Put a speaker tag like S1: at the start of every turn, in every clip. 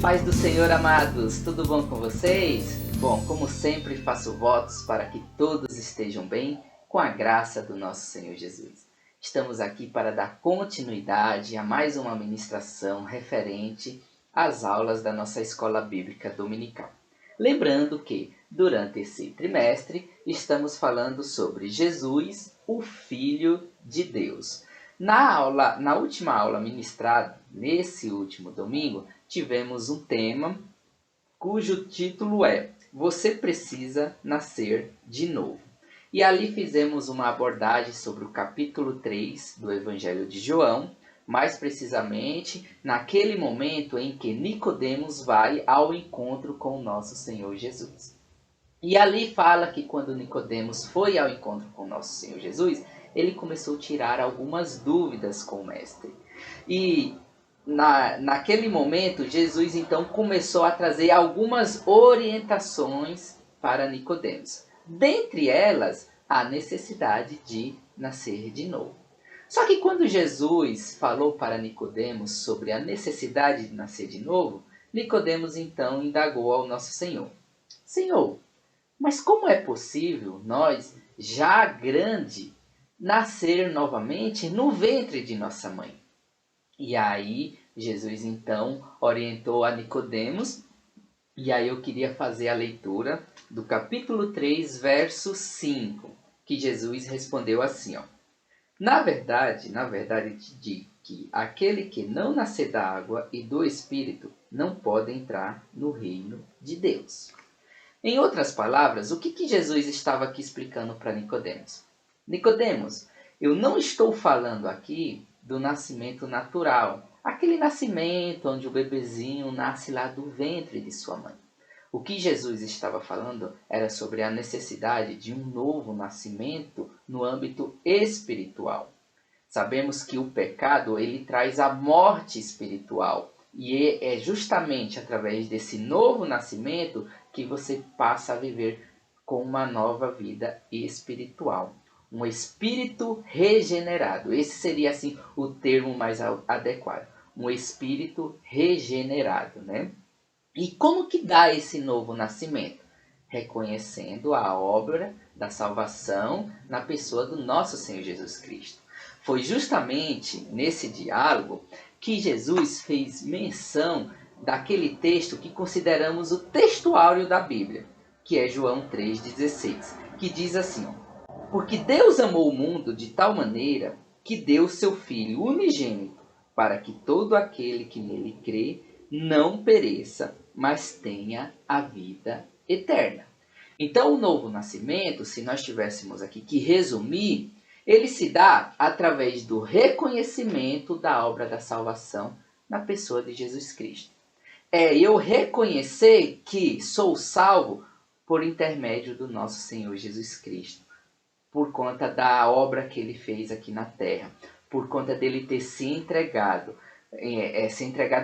S1: Paz do Senhor, amados, tudo bom com vocês? Bom, como sempre, faço votos para que todos estejam bem, com a graça do nosso Senhor Jesus. Estamos aqui para dar continuidade a mais uma ministração referente às aulas da nossa Escola Bíblica Dominical. Lembrando que, durante esse trimestre, estamos falando sobre Jesus, o Filho de Deus. Na última aula ministrada, nesse último domingo, tivemos um tema cujo título é Você Precisa Nascer de Novo. E ali fizemos uma abordagem sobre o capítulo 3 do Evangelho de João, mais precisamente naquele momento em que Nicodemos vai ao encontro com o nosso Senhor Jesus. E ali fala que quando Nicodemos foi ao encontro com o nosso Senhor Jesus, ele começou a tirar algumas dúvidas com o mestre. E naquele momento, Jesus então começou a trazer algumas orientações para Nicodemos. Dentre elas, a necessidade de nascer de novo. Só que quando Jesus falou para Nicodemos sobre a necessidade de nascer de novo, Nicodemos então indagou ao nosso Senhor: Senhor, mas como é possível nós, já grande, nascer novamente no ventre de nossa mãe? E aí Jesus então orientou a Nicodemos, e aí eu queria fazer a leitura do capítulo 3, verso 5, que Jesus respondeu assim, ó: Na verdade te digo que aquele que não nascer da água e do Espírito não pode entrar no reino de Deus. Em outras palavras, o que Jesus estava aqui explicando para Nicodemos? Nicodemos, eu não estou falando aqui do nascimento natural, aquele nascimento onde o bebezinho nasce lá do ventre de sua mãe. O que Jesus estava falando era sobre a necessidade de um novo nascimento no âmbito espiritual. Sabemos que o pecado ele traz a morte espiritual. E é justamente através desse novo nascimento que você passa a viver com uma nova vida espiritual. Um espírito regenerado. Esse seria assim o termo mais adequado. Um espírito regenerado, né? E como que dá esse novo nascimento? Reconhecendo a obra da salvação na pessoa do nosso Senhor Jesus Cristo. Foi justamente nesse diálogo que Jesus fez menção daquele texto que consideramos o texto áureo da Bíblia, que é João 3,16, que diz assim: Porque Deus amou o mundo de tal maneira que deu seu Filho unigênito, para que todo aquele que nele crê não pereça, mas tenha a vida eterna. Então, o novo nascimento, se nós tivéssemos aqui que resumir, ele se dá através do reconhecimento da obra da salvação na pessoa de Jesus Cristo. É eu reconhecer que sou salvo por intermédio do nosso Senhor Jesus Cristo, por conta da obra que ele fez aqui na terra, por conta dele ter se entregado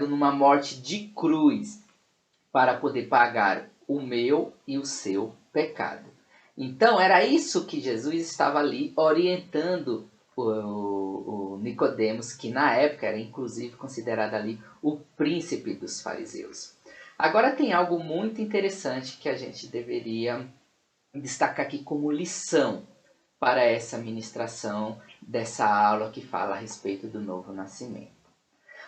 S1: numa morte de cruz para poder pagar o meu e o seu pecado. Então, era isso que Jesus estava ali orientando o Nicodemos, que na época era inclusive considerado ali o príncipe dos fariseus. Agora tem algo muito interessante que a gente deveria destacar aqui como lição para essa ministração dessa aula que fala a respeito do novo nascimento.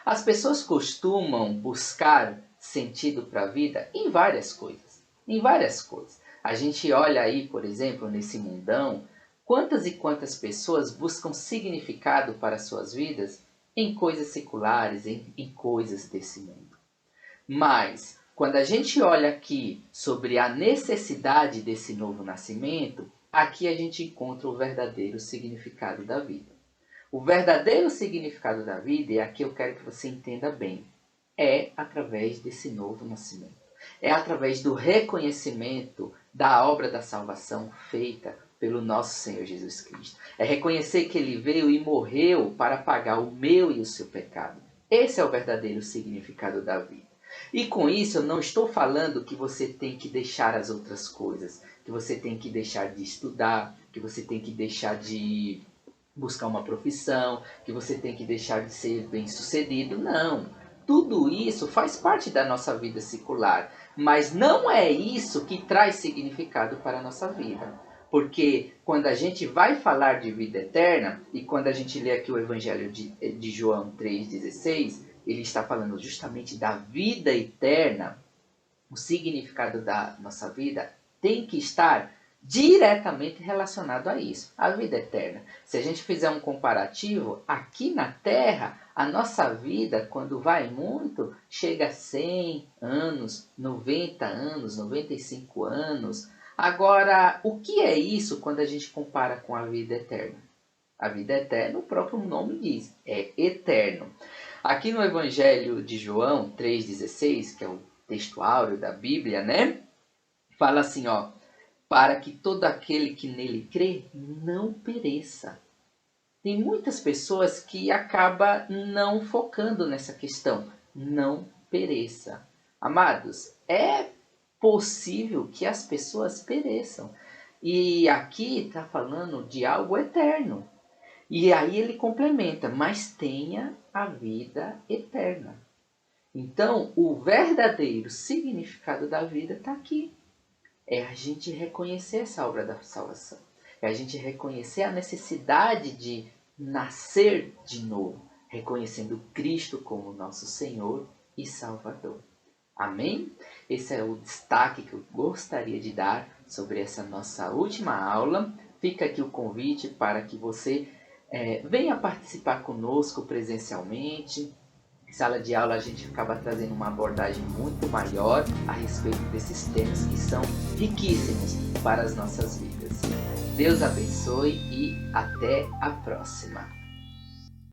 S1: As pessoas costumam buscar sentido para a vida em várias coisas. A gente olha aí, por exemplo, nesse mundão, quantas e quantas pessoas buscam significado para suas vidas em coisas seculares, em coisas desse mundo. Mas, quando a gente olha aqui sobre a necessidade desse novo nascimento, aqui a gente encontra o verdadeiro significado da vida. O verdadeiro significado da vida, e aqui eu quero que você entenda bem, é através desse novo nascimento. É através do reconhecimento da obra da salvação feita pelo nosso Senhor Jesus Cristo. É reconhecer que ele veio e morreu para pagar o meu e o seu pecado. Esse é o verdadeiro significado da vida. E com isso eu não estou falando que você tem que deixar as outras coisas, que você tem que deixar de estudar, que você tem que deixar de buscar uma profissão, que você tem que deixar de ser bem-sucedido. Não. tudo isso faz parte da nossa vida secular, mas não é isso que traz significado para a nossa vida. Porque quando a gente vai falar de vida eterna, e quando a gente lê aqui o Evangelho de João 3,16, ele está falando justamente da vida eterna. O significado da nossa vida tem que estar diretamente relacionado a isso, a vida eterna. Se a gente fizer um comparativo, aqui na Terra, a nossa vida, quando vai muito, chega a 100 anos, 90 anos, 95 anos. Agora, o que é isso quando a gente compara com a vida eterna? A vida eterna, o próprio nome diz, é eterno. Aqui no Evangelho de João 3,16, que é o texto áureo da Bíblia, né? Fala assim, ó, para que todo aquele que nele crê não pereça. Tem muitas pessoas que acabam não focando nessa questão, não pereça. Amados, é possível que as pessoas pereçam. E aqui está falando de algo eterno. E aí ele complementa, mas tenha a vida eterna. Então, o verdadeiro significado da vida está aqui. É a gente reconhecer essa obra da salvação. É a gente reconhecer a necessidade de nascer de novo, reconhecendo Cristo como nosso Senhor e Salvador. Amém? Esse é o destaque que eu gostaria de dar sobre essa nossa última aula. Fica aqui o convite para que você venha participar conosco presencialmente. Em sala de aula a gente acaba trazendo uma abordagem muito maior a respeito desses temas que são riquíssimos para as nossas vidas. Deus abençoe e até a próxima.